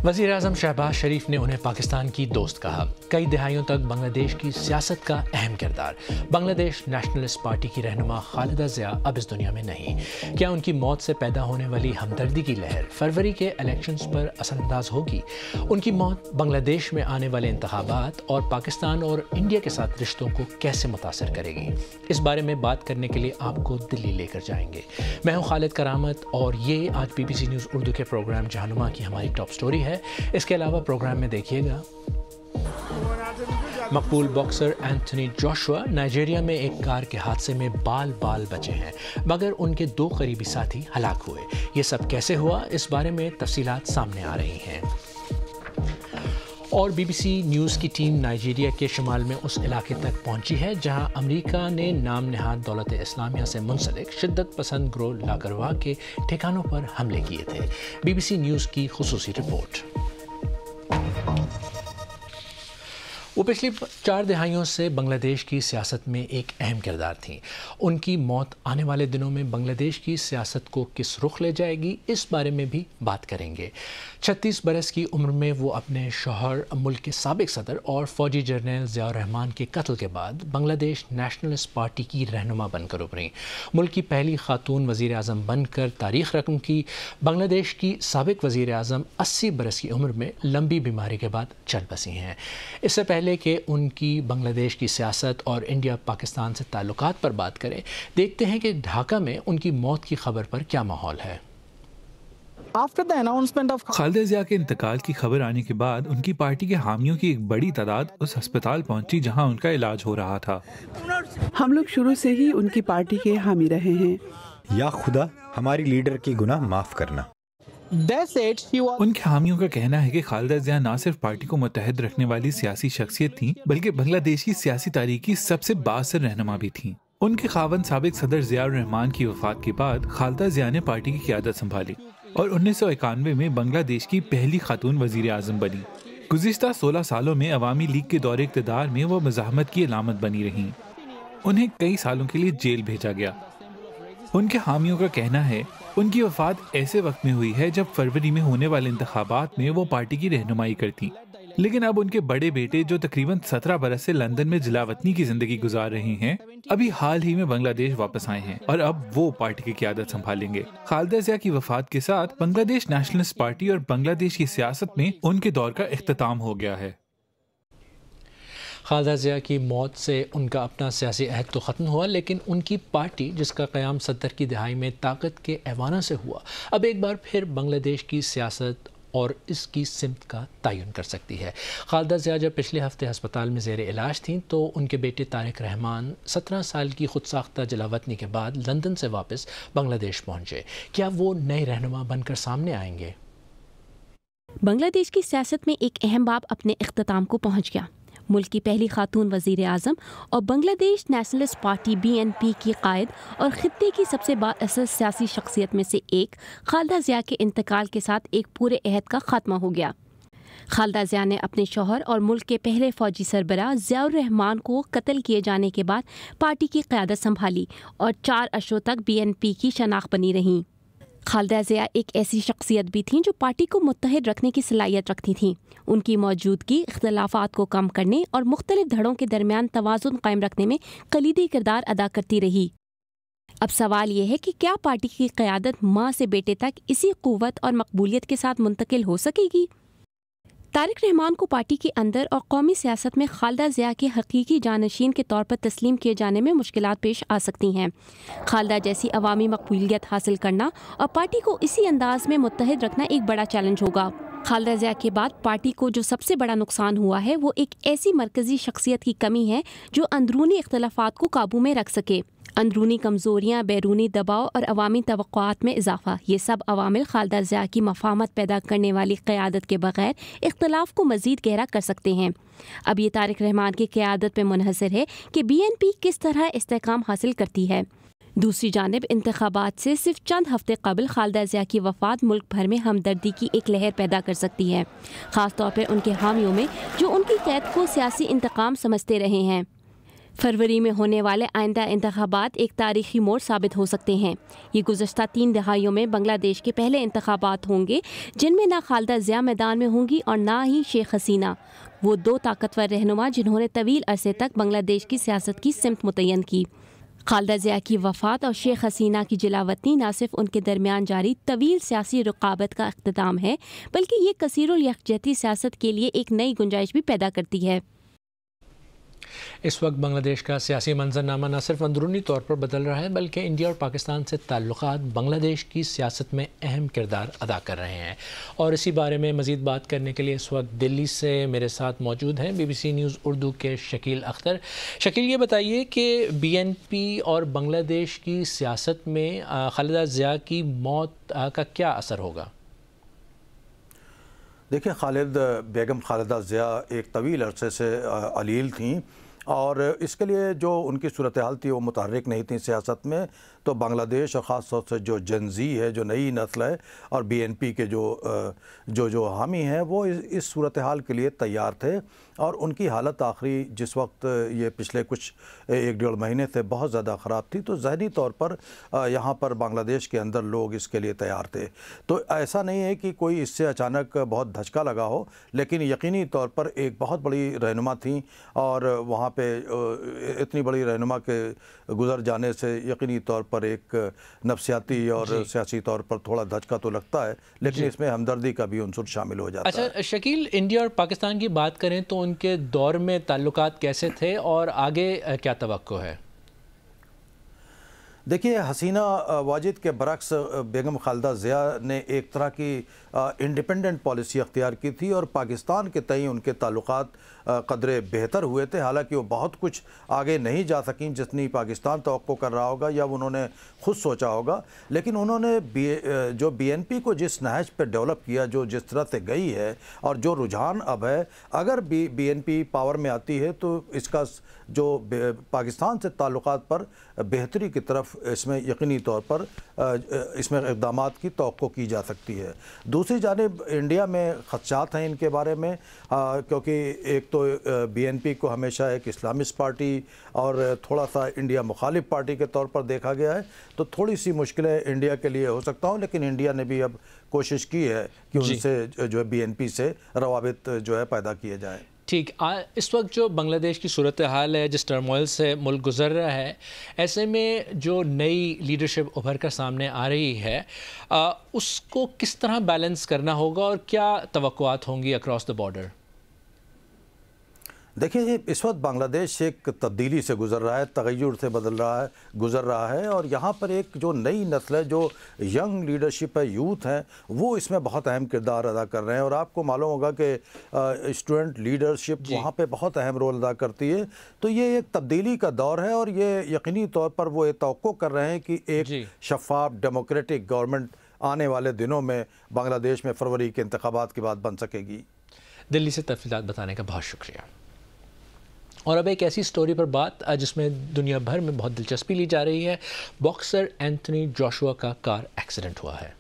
वज़ीर आज़म शहबाज शरीफ ने उन्हें पाकिस्तान की दोस्त कहा। कई दहाइयों तक बांग्लादेश की सियासत का अहम किरदार। बांग्लादेश नेशनलिस्ट पार्टी की रहनुमा खालिदा ज़िया अब इस दुनिया में नहीं। क्या उनकी मौत से पैदा होने वाली हमदर्दी की लहर फरवरी के इलेक्शंस पर असरअंदाज होगी? उनकी मौत बांग्लादेश में आने वाले इंतखाबात और पाकिस्तान और इंडिया के साथ रिश्तों को कैसे मुतासर करेगी? इस बारे में बात करने के लिए आपको दिल्ली लेकर जाएंगे। मैं हूँ खालिद करामत और ये आज BBC न्यूज़ उर्दू के प्रोग्राम जहानुमा की हमारी टॉप स्टोरी है। इसके अलावा प्रोग्राम में देखिएगा मकबूल बॉक्सर एंथनी जोशुआ नाइजीरिया में एक कार के हादसे में बाल बचे हैं, मगर उनके 2 करीबी साथी हलाक हुए। ये सब कैसे हुआ, इस बारे में तफसीलात सामने आ रही हैं। और BBC न्यूज़ की टीम नाइजीरिया के शुमाल में उस इलाके तक पहुंची है जहां अमेरिका ने नाम नहाद दौलत इस्लामिया से मुंसलिक शिद्दत पसंद ग्रोह लाकरवा के ठिकानों पर हमले किए थे। BBC न्यूज़ की खुसूसी रिपोर्ट। वो पिछली 4 दहाइयों से बांग्लादेश की सियासत में एक अहम किरदार थीं। उनकी मौत आने वाले दिनों में बांग्लादेश की सियासत को किस रुख ले जाएगी, इस बारे में भी बात करेंगे। 36 बरस की उम्र में वो अपने शौहर, मुल्क के साबिक सदर और फौजी जर्नल ज़ियाउर रहमान के कत्ल के बाद बांग्लादेश नेशनलिस्ट पार्टी की रहनुमा बनकर उभरी। मुल्क की पहली खातून वज़ीर आज़म बनकर तारीख़ रकम की। बांग्लादेश की साबिक वज़ीर आज़म 80 बरस की उम्र में लंबी बीमारी के बाद चल बसी हैं। इससे पहले कि उनकी बांग्लादेश की सियासत और इंडिया पाकिस्तान से ताल्लुकात पर बात करें, देखते हैं कि ढाका में उनकी मौत की खबर पर क्या माहौल है। खालिदा ज़िया के इंतकाल की खबर आने के बाद उनकी पार्टी के हामियों की एक बड़ी तादाद उस अस्पताल पहुंची जहां उनका इलाज हो रहा था। हम लोग शुरू से ही उनकी पार्टी के हामी रहे हैं। या खुदा, हमारी लीडर की गुनाह माफ करना। उनके हामियों का कहना है कि खालिदा ज़िया न सिर्फ पार्टी को मुत्तहद रखने वाली सियासी शख्सियत थी, बल्कि बांग्लादेश की सियासी तारीख की सबसे बाअसर रहनुमा भी थी। उनके खावंद साबिक सदर ज़ियाउर रहमान की वफात के बाद खालिदा ज़िया ने पार्टी की क़यादत संभाली और 1991 में बांग्लादेश की पहली खातून वज़ीर आज़म बनी। गुज़िश्ता 16 सालों में अवामी लीग के दौरे इक़्तिदार में वो मज़ाहमत की अलामत बनी रहीं। उन्हें कई सालों के लिए जेल भेजा गया। उनके हामियों का कहना है उनकी वफात ऐसे वक्त में हुई है जब फरवरी में होने वाले इंतखाबात में वो पार्टी की रहनुमाई करती, लेकिन अब उनके बड़े बेटे जो तकरीबन 17 बरस से लंदन में जिलावतनी की जिंदगी गुजार रहे हैं, अभी हाल ही में बांग्लादेश वापस आए हैं और अब वो पार्टी की क़यादत संभालेंगे। खालिदा ज़िया की वफात के साथ बांग्लादेश नेशनलिस्ट पार्टी और बांग्लादेश की सियासत में उनके दौर का इख्तिताम हो गया है। खालिदा ज़िया की मौत से उनका अपना सियासी अहद तो ख़त्म हुआ, लेकिन उनकी पार्टी जिसका क़याम 70 की दहाई में ताकत के ऐवाना से हुआ, अब एक बार फिर बांग्लादेश की सियासत और इसकी सिमत का तयन कर सकती है। खालिदा ज़िया जब पिछले हफ्ते अस्पताल में ज़ेर इलाज थीं तो उनके बेटे तारिक रहमान 17 साल की खुद साख्ता जलावतनी के बाद लंदन से वापस बांग्लादेश पहुँचे। क्या वो नए रहनुमा बनकर सामने आएंगे? बांग्लादेश की सियासत में एक अहम बाब अपने इख्तिताम को पहुँच गया। मुल्क की पहली खातून वज़ीर आज़म और बांग्लादेश नेशनलिस्ट पार्टी BNP की कायद और खित्ते की सबसे बाअसर सियासी शख्सियत में से एक खालिदा ज़िया के इंतकाल के साथ एक पूरे अहद का खात्मा हो गया। खालिदा ज़िया ने अपने शौहर और मुल्क के पहले फौजी सरबराह ज़ियाउर रहमान को कत्ल किए जाने के बाद पार्टी की क़यादत संभाली और 4 अशरों तक BNP की शनाख्त बनी रहीं। खालिदा ज़िया एक ऐसी शख्सियत भी थीं जो पार्टी को मुत्तहिद रखने की सलाहियत रखती थीं। उनकी मौजूदगी इख्तिलाफात को कम करने और मुख्तलिफ धड़ों के दरमियान तवाज़ुन कायम रखने में कलीदी किरदार अदा करती रही। अब सवाल ये है कि क्या पार्टी की क़यादत माँ से बेटे तक इसी क़ुव्वत और मकबूलियत के साथ मुंतकिल हो सकेगी? तारिक रहमान को पार्टी के अंदर और कौमी सियासत में खालिदा ज़िया के हकीकी जानशीन के तौर पर तस्लीम किए जाने में मुश्किलात पेश आ सकती हैं। खालिदा जैसी अवामी मकबूलियत हासिल करना और पार्टी को इसी अंदाज में मुत्तहिद रखना एक बड़ा चैलेंज होगा। खालिदा ज़िया के बाद पार्टी को जो सबसे बड़ा नुकसान हुआ है वो एक ऐसी मरकज़ी शख्सियत की कमी है जो अंदरूनी इख्तिलाफात को काबू में रख सके। अंदरूनी कमज़ोरियाँ, बैरूनी दबाव और अवामी तवक्कुआत में इजाफा, ये सब अवामिल खालिदा ज़िया की मफाहमत पैदा करने वाली क़यादत के बगैर इख्तिलाफ को मज़ीद गहरा कर सकते हैं। अब ये तारिक रहमान की क़यादत पर मुनहसर है कि BNP किस तरह इस्तेहकाम हासिल करती है। दूसरी जानिब इंतखाबात से सिर्फ चंद हफ्ते कबल खालिदा ज़िया की वफ़ात मुल्क भर में हमदर्दी की एक लहर पैदा कर सकती है, ख़ास तौर पर उनके हामियों में जो उनकी कैद को सियासी इंतकाम समझते रहे हैं। फरवरी में होने वाले आइंदा इंतखाबात एक तारीखी मोड़ साबित हो सकते हैं। ये गुज़श्ता 3 दहाइयों में बांग्लादेश के पहले इंतखाबात होंगे जिनमें ना खालिदा ज़िया मैदान में होंगी और ना ही शेख हसीना, वो 2 ताकतवर रहनुमा जिन्होंने तवील अरसे तक बांग्लादेश की सियासत की सिमत मुतय्यन की। खालिदा ज़िया की वफ़ात और शेख हसीना की जलावतनी न सिर्फ उनके दरमियान जारी तवील सियासी रुकावत का इख्तिताम है, बल्कि ये कसीरुल यकजहती सियासत के लिए एक नई गुंजाइश भी पैदा करती है। इस वक्त बांग्लादेश का सियासी मंजरनामा न सिर्फ अंदरूनी तौर पर बदल रहा है बल्कि इंडिया और पाकिस्तान से ताल्लुकात बांग्लादेश की सियासत में अहम किरदार अदा कर रहे हैं। और इसी बारे में मज़ीद बात करने के लिए इस वक्त दिल्ली से मेरे साथ मौजूद हैं BBC न्यूज़ उर्दू के शकील अख्तर। शकील, ये बताइए कि BNP और बांग्लादेश की सियासत में खालिदा ज़िया की मौत का क्या असर होगा? देखिए, बेगम खालिदा ज़िया एक तवील अरसे से अलील थीं और इसके लिए जो उनकी सूरत हाल थी वो मुतहर्रिक नहीं थी सियासत में। तो बांग्लादेश और ख़ास तौर से जो जनजी है, जो नई नस्ल है, और BNP के जो हामी हैं वो इस सूरत हाल के लिए तैयार थे। और उनकी हालत आखिरी जिस वक्त ये पिछले कुछ 1-1.5 महीने से बहुत ज़्यादा ख़राब थी, तो ज़हनी तौर पर यहाँ पर बांग्लादेश के अंदर लोग इसके लिए तैयार थे। तो ऐसा नहीं है कि कोई इससे अचानक बहुत धचका लगा हो, लेकिन यकीनी तौर पर एक बहुत बड़ी रहनुमा थी और वहाँ पे इतनी बड़ी रहनुमा के गुज़र जाने से यकीनी तौर पर एक नफसियाती और सियासी तौर पर थोड़ा धचका तो लगता है, लेकिन इसमें हमदर्दी का भी उनसुर शामिल हो जाता है। अच्छा शकील, इंडिया और पाकिस्तान की बात करें तो उनके दौर में ताल्लुकात कैसे थे और आगे क्या तवक्को है? देखिए, हसीना वाजिद के बरक्स बेगम खालिदा ज़िया ने एक तरह की इंडिपेंडेंट पॉलिसी अख्तियार की थी और पाकिस्तान के तई उनके ताल्लुकात कदरे बेहतर हुए थे। हालांकि वो बहुत कुछ आगे नहीं जा सकें जितनी पाकिस्तान तवक्को कर रहा होगा या उन्होंने ख़ुद सोचा होगा, लेकिन उन्होंने जो BNP को जिस नहज पर डेवलप किया, जो जिस तरह से गई है और जो रुझान अब है, अगर BNP पावर में आती है तो इसका जो पाकिस्तान से ताल्लुकात पर बेहतरी की तरफ इसमें यकीनी तौर पर इसमें इक़दामात की तवक्को की जा सकती है। दूसरी जानिब इंडिया में ख़दशात हैं इनके बारे में, क्योंकि एक तो BNP को हमेशा एक इस्लामिस्ट पार्टी और थोड़ा सा इंडिया मुखालिफ पार्टी के तौर पर देखा गया है, तो थोड़ी सी मुश्किलें इंडिया के लिए हो सकता हूँ, लेकिन इंडिया ने भी अब कोशिश की है कि उनसे जो है BNP से रवाबित जो है पैदा किए जाएँ। ठीक, इस वक्त जो बांग्लादेश की सूरत हाल है, जिस टर्मोइल से मुल्क गुज़र रहा है, ऐसे में जो नई लीडरशिप उभर कर सामने आ रही है उसको किस तरह बैलेंस करना होगा और क्या तवक्कुआत होंगी अक्रॉस द बॉर्डर? देखिए, इस वक्त बांग्लादेश एक तब्दीली से गुज़र रहा है, तगय्युर से गुज़र रहा है और यहाँ पर एक जो नई नस्ल है, जो यंग लीडरशिप है, यूथ है, वो इसमें बहुत अहम किरदार अदा कर रहे हैं। और आपको मालूम होगा कि स्टूडेंट लीडरशिप वहाँ पे बहुत अहम रोल अदा करती है। तो ये एक तब्दीली का दौर है और ये यकीनी तौर पर वो ये तवक्को कर रहे हैं कि एक शफ़ाफ डेमोक्रेटिक गवर्नमेंट आने वाले दिनों में बांग्लादेश में फरवरी के इंतखाबात के बाद बन सकेगी। दिल्ली से तफसीलात बताने का बहुत शुक्रिया। और अब एक ऐसी स्टोरी पर बात जिसमें दुनिया भर में बहुत दिलचस्पी ली जा रही है। बॉक्सर एंथनी जोशुआ का कार एक्सीडेंट हुआ है।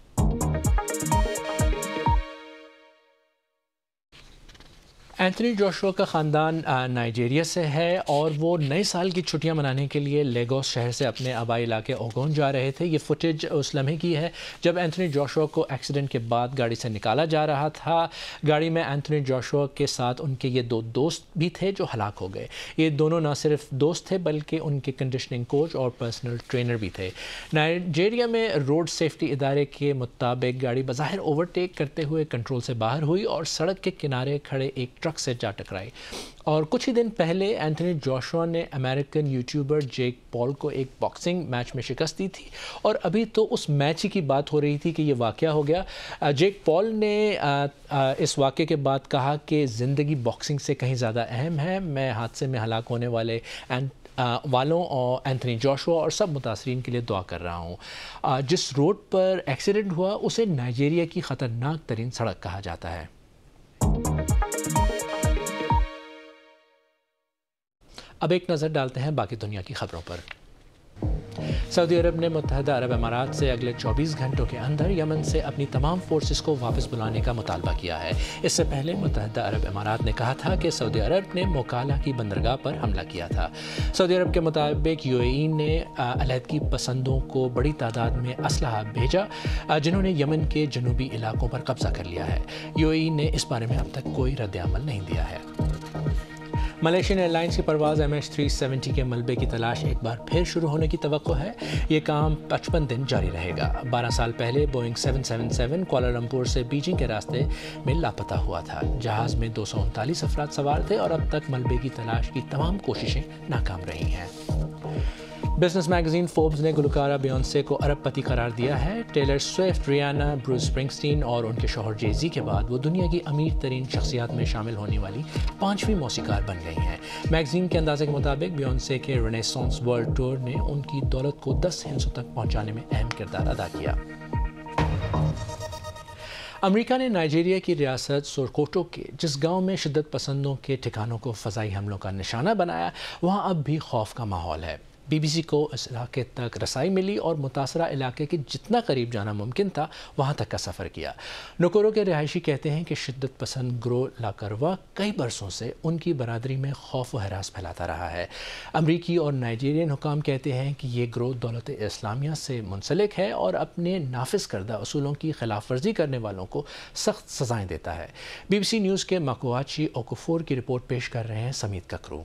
एंथनी जोशुआ का ख़ानदान नाइजीरिया से है और वो नए साल की छुट्टियां मनाने के लिए लेगोस शहर से अपने आबाई इलाके ओगोन जा रहे थे। ये फुटेज उस लम्हे की है जब एंथनी जोशुआ को एक्सीडेंट के बाद गाड़ी से निकाला जा रहा था। गाड़ी में एंथनी जोशुआ के साथ उनके ये 2 दोस्त भी थे जो हलाक हो गए। ये दोनों न सिर्फ दोस्त थे बल्कि उनके कंडीशनिंग कोच और पर्सनल ट्रेनर भी थे। नाइजीरिया में रोड सेफ्टी इदारे के मुताबिक गाड़ी बज़ाहिर ओवरटेक करते हुए कंट्रोल से बाहर हुई और सड़क के किनारे खड़े एक ट्रक से जा टकराई। और कुछ ही दिन पहले एंथनी जोशुआ ने अमेरिकन यूट्यूबर जेक पॉल को एक बॉक्सिंग मैच में शिकस्त दी थी और अभी तो उस मैच ही की बात हो रही थी कि ये वाक़या हो गया। जेक पॉल ने इस वाक़े के बाद कहा कि ज़िंदगी बॉक्सिंग से कहीं ज़्यादा अहम है। मैं हादसे में हलाक होने वालों और एंथनी जोशुआ और सब मुतासरीन के लिए दुआ कर रहा हूँ। जिस रोड पर एक्सीडेंट हुआ उसे नाइजीरिया की ख़तरनाक तरीन सड़क कहा जाता है। अब एक नज़र डालते हैं बाकी दुनिया की खबरों पर। सऊदी अरब ने मुत्तहदा अरब अमारात से अगले 24 घंटों के अंदर यमन से अपनी तमाम फोर्सेस को वापस बुलाने का मुतालबा किया है। इससे पहले मुत्तहदा अरब अमारात ने कहा था कि सऊदी अरब ने मोकाला की बंदरगाह पर हमला किया था। सऊदी अरब के मुताबिक यूएई ने अलहदगी पसंदों को बड़ी तादाद में असलहा भेजा, जिन्होंने यमन के जनूबी इलाकों पर कब्जा कर लिया है। यूएई ने इस बारे में अब तक कोई रद्द-ए-अमल नहीं दिया है। मलेशियन एयरलाइंस की परवाज़ MH370 के मलबे की तलाश एक बार फिर शुरू होने की तवक्को है। ये काम 55 दिन जारी रहेगा। 12 साल पहले बोइंग 777 कुआलालंपुर से बीजिंग के रास्ते में लापता हुआ था। जहाज़ में 239 अफराद सवार थे और अब तक मलबे की तलाश की तमाम कोशिशें नाकाम रही हैं। बिजनेस मैगजीन फोर्ब्स ने गुलकारा बियॉन्से को अरबपति करार दिया है। Taylor Swift, Rihanna, Bruce Springsteen और उनके शौहर जे-ज़ी के बाद वो दुनिया की अमीर तरीन शख्सियात में शामिल होने वाली 5वीं मौसीकार बन गई हैं। मैगजीन के अंदाजे के मुताबिक बियॉन्से के रेनेसांस वर्ल्ड टूर ने उनकी दौलत को 10 हिस्सों तक पहुंचाने में अहम किरदार अदा किया। अमेरिका ने नाइजीरिया की रियासत सोकोटो के जिस गांव में शिद्दत पसंदों के ठिकानों को फ़ज़ाई हमलों का निशाना बनाया, वहां अब भी खौफ का माहौल है। BBC को इस इलाके तक रसाई मिली और मुतासरा इलाके के जितना करीब जाना मुमकिन था वहाँ तक का सफ़र किया। नुकोरो के रिहायशी कहते हैं कि शिद्दत पसंद ग्रोह लाकरवा कई बरसों से उनकी बरादरी में खौफ व हरास फैलाता रहा है। अमरीकी और नाइजीरियन हुकाम कहते हैं कि ये ग्रोह दौलत इस्लामिया से मुंसलिक है और अपने नाफिज करदा असूलों की खिलाफ वर्जी करने वालों को सख्त सज़ाएँ देता है। BBC न्यूज़ के मकुआची ओकुफोर की रिपोर्ट पेश कर रहे हैं समीत ककरू।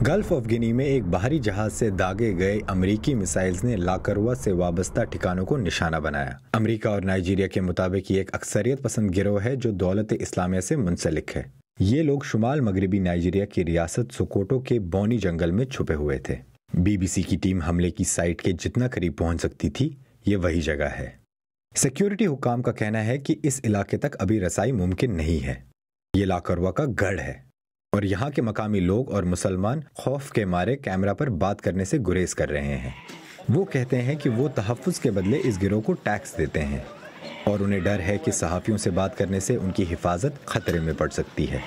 गल्फ ऑफ गिनी में एक बाहरी जहाज से दागे गए अमरीकी मिसाइल्स ने लाकरवा से वाबस्ता ठिकानों को निशाना बनाया। अमेरिका और नाइजीरिया के मुताबिक ये एक अक्सरियत पसंद गिरोह है जो दौलत इस्लामिया से मुंसलिक है। ये लोग शुमाल मगरबी नाइजीरिया की रियासत सोकोटो के बोनी जंगल में छुपे हुए थे। BBC की टीम हमले की साइट के जितना करीब पहुंच सकती थी, ये वही जगह है। सिक्योरिटी हुकाम का कहना है कि इस इलाके तक अभी रसाई मुमकिन नहीं है। ये लाकरवा का गढ़ है और यहाँ के मकामी लोग और मुसलमान खौफ के मारे कैमरा पर बात करने से गुरेज कर रहे हैं। वो कहते हैं कि वो तहफ़्फ़ुज़ के बदले इस गिरोह को टैक्स देते हैं और उन्हें डर है कि सहाफ़ियों से बात करने से उनकी हिफाजत खतरे में पड़ सकती है।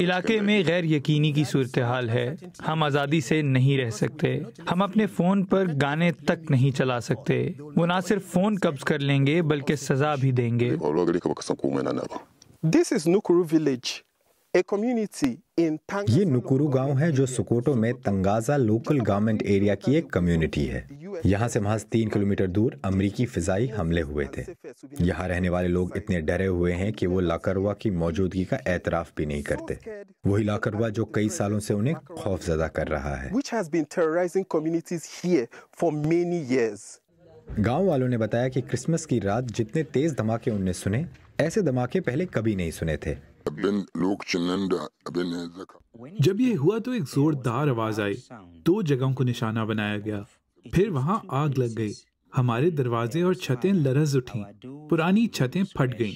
इलाके में गैर यकीनी की सूरत हाल है। हम आज़ादी से नहीं रह सकते। हम अपने फ़ोन पर गाने तक नहीं चला सकते। वो ना सिर्फ फ़ोन कब्ज़ कर लेंगे बल्कि सज़ा भी देंगे। This is Nukuru village, a community in ये नुकुरू गांव है जो सोकोटो में तंगाजा लोकल गवर्नमेंट एरिया की एक कम्युनिटी है। यहाँ से महज 3 किलोमीटर दूर अमरीकी फिजाई हमले हुए थे। यहाँ रहने वाले लोग इतने डरे हुए हैं कि वो लाकरवा की मौजूदगी का एतराफ़ भी नहीं करते। वही लाकरवा जो कई सालों से उन्हें खौफजदा कर रहा है। which has been terrorizing communities here for many years. गांव वालों ने बताया कि क्रिसमस की रात जितने तेज धमाके उनने सुने, ऐसे धमाके पहले कभी नहीं सुने थे। जब ये हुआ तो एक जोरदार आवाज आई। 2 जगहों को निशाना बनाया गया। फिर वहाँ आग लग गई। हमारे दरवाजे और छतें लरज़ उठीं। पुरानी छतें फट गईं।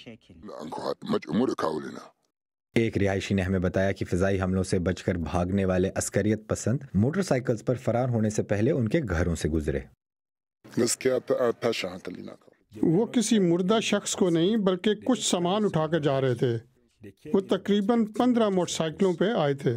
एक रिहायशी ने हमें बताया कि फिजाई हमलों से बचकर भागने वाले अस्करियत पसंद मोटरसाइकिल्स पर फरार होने से पहले उनके घरों से गुजरे। वो किसी मुर्दा शख्स को नहीं बल्कि कुछ सामान उठा कर जा रहे थे। वो तकरीबन 15 मोटरसाइकिलों पे आए थे।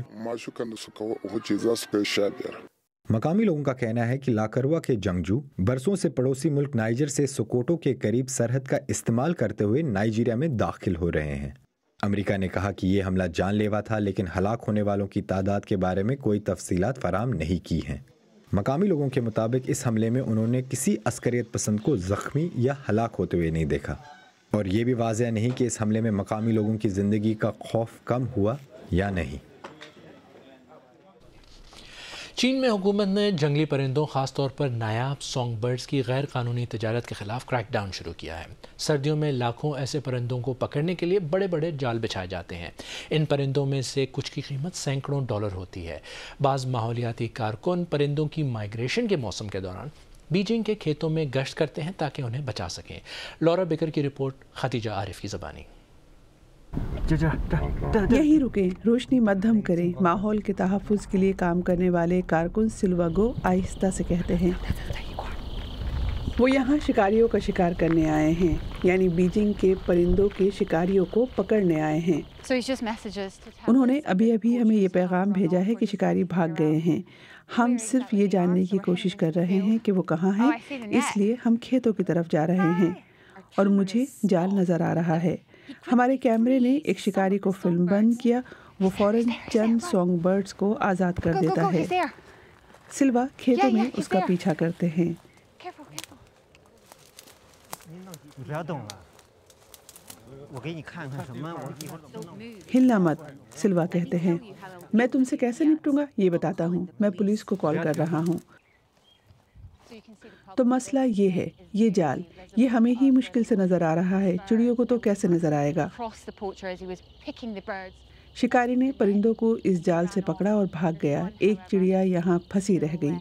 मकामी लोगों का कहना है कि लाकरवा के जंगजू बरसों से पड़ोसी मुल्क नाइजर से सोकोटो के करीब सरहद का इस्तेमाल करते हुए नाइजीरिया में दाखिल हो रहे हैं। अमेरिका ने कहा कि ये हमला जानलेवा था, लेकिन हलाक होने वालों की तादाद के बारे में कोई तफसीलात फराम नहीं की हैं। मकामी लोगों के मुताबिक इस हमले में उन्होंने किसी अस्करियत पसंद को जख्मी या हलाक होते हुए नहीं देखा और ये भी वाज़ेह नहीं कि इस हमले में मकामी लोगों की ज़िंदगी का खौफ कम हुआ या नहीं। चीन में हुकूमत ने जंगली परिंदों ख़ासतौर पर नायाब सॉन्ग बर्ड्स की गैर कानूनी तजारत के ख़िलाफ़ क्रैकडाउन शुरू किया है। सर्दियों में लाखों ऐसे परिंदों को पकड़ने के लिए बड़े बड़े जाल बिछाए जाते हैं। इन परिंदों में से कुछ की कीमत सैकड़ों डॉलर होती है। बाज़ माहौलियाती कारकुन परिंदों की माइग्रेशन के मौसम के दौरान बीजिंग के खेतों में गश्त करते हैं ताकि उन्हें बचा सकें। लॉरा बेकर की रिपोर्ट, खतीजा आरिफ की ज़बानी। यहीं रुकें, रोशनी मध्यम करें। माहौल के तहफ़्फ़ुज़ के लिए काम करने वाले कारकुन सिल्वागो आहिस्ता से कहते हैं। وہ یہاں شکاریوں کا شکار کرنے آئے ہیں، یعنی بیجنگ کے پرندوں کے شکاریوں کو پکڑنے آئے ہیں۔ انہوں نے ابھی ہمیں یہ پیغام بھیجا ہے کہ شکاری بھاگ گئے ہیں۔ ہم صرف یہ جاننے کی کوشش کر رہے ہیں کہ وہ کہاں ہیں، اس لیے ہم کھیتوں کی طرف جا رہے ہیں اور مجھے جال نظر آ رہا ہے۔ ہمارے کیمرے نے ایک شکاری کو فلم بند کیا، وہ فوراً چند سانگ برڈز کو آزاد کر دیتا ہے۔ سلوا کھیتوں میں اس کا پیچھا کرتے ہیں۔ ہلنا مت، سلوا کہتے ہیں۔ میں تم سے کیسے نپٹوں گا یہ بتاتا ہوں، میں پولیس کو کال کر رہا ہوں۔ تو مسئلہ یہ ہے، یہ جال، یہ ہمیں ہی مشکل سے نظر آ رہا ہے، چڑیوں کو تو کیسے نظر آئے گا؟ شکاری نے پرندوں کو اس جال سے پکڑا اور بھاگ گیا۔ ایک چڑیا یہاں پھنسی رہ گئی۔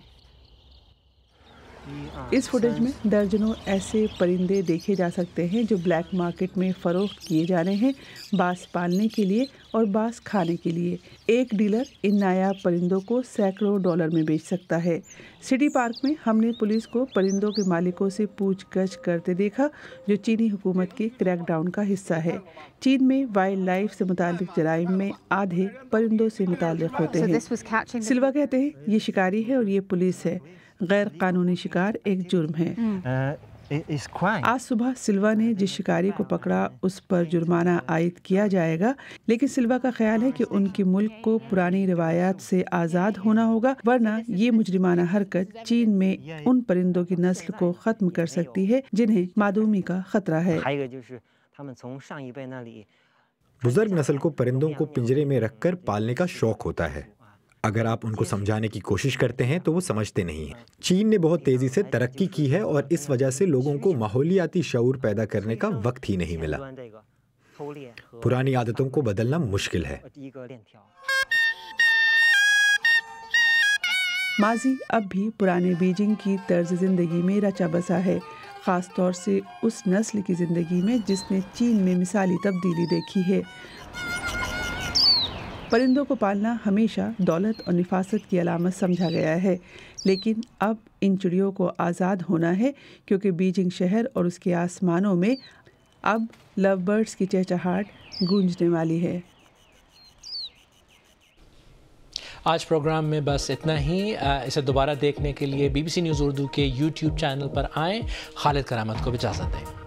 اس فوٹیج میں درجنوں ایسے پرندے دیکھے جا سکتے ہیں جو بلیک مارکیٹ میں فروخت کیے جانے ہیں، بعض پالنے کے لیے اور بعض کھانے کے لیے۔ ایک ڈیلر ان نایاب پرندوں کو سینکڑوں ڈالر میں بیچ سکتا ہے۔ سٹی پارک میں ہم نے پولیس کو پرندوں کے مالکوں سے پوچھ گچھ کرتے دیکھا، جو چینی حکومت کے کریک ڈاؤن کا حصہ ہے۔ چین میں وائلڈ لائف سے متعلق جرائم میں آدھے پرندوں سے متعلق ہوتے ہیں۔ سلوا کہتے ہیں یہ شکاری ہے اور یہ پولیس ہے۔ غیر قانونی شکار ایک جرم ہے۔ آج صبح سلوا نے جس شکاری کو پکڑا اس پر جرمانہ عائد کیا جائے گا، لیکن سلوا کا خیال ہے کہ ان کے ملک کو پرانی روایات سے آزاد ہونا ہوگا، ورنہ یہ مجرمانہ حرکت چین میں ان پرندوں کی نسل کو ختم کر سکتی ہے جنہیں معدومی کا خطرہ ہے۔ بزرگ نسل کو پرندوں کو پنجرے میں رکھ کر پالنے کا شوق ہوتا ہے۔ اگر آپ ان کو سمجھانے کی کوشش کرتے ہیں تو وہ سمجھتے نہیں ہیں۔ چین نے بہت تیزی سے ترقی کی ہے اور اس وجہ سے لوگوں کو ماحولیاتی شعور پیدا کرنے کا وقت ہی نہیں ملا۔ پرانی عادتوں کو بدلنا مشکل ہے۔ ماضی اب بھی پرانے بیجنگ کی طرز زندگی میں رچا بسا ہے، خاص طور سے اس نسل کی زندگی میں جس نے چین میں مثالی تبدیلی دیکھی ہے۔ پرندوں کو پالنا ہمیشہ دولت اور نفاست کی علامت سمجھا گیا ہے، لیکن اب ان چڑیوں کو آزاد ہونا ہے، کیونکہ بیجنگ شہر اور اس کے آسمانوں میں اب لو برڈز کی چہچہاہٹ گونجنے والی ہے۔ آج پروگرام میں بس اتنا ہی۔ اسے دوبارہ دیکھنے کے لیے BBC نیوز اردو کے YouTube چینل پر آئیں۔ خالد کرامت کو اجازت دیں۔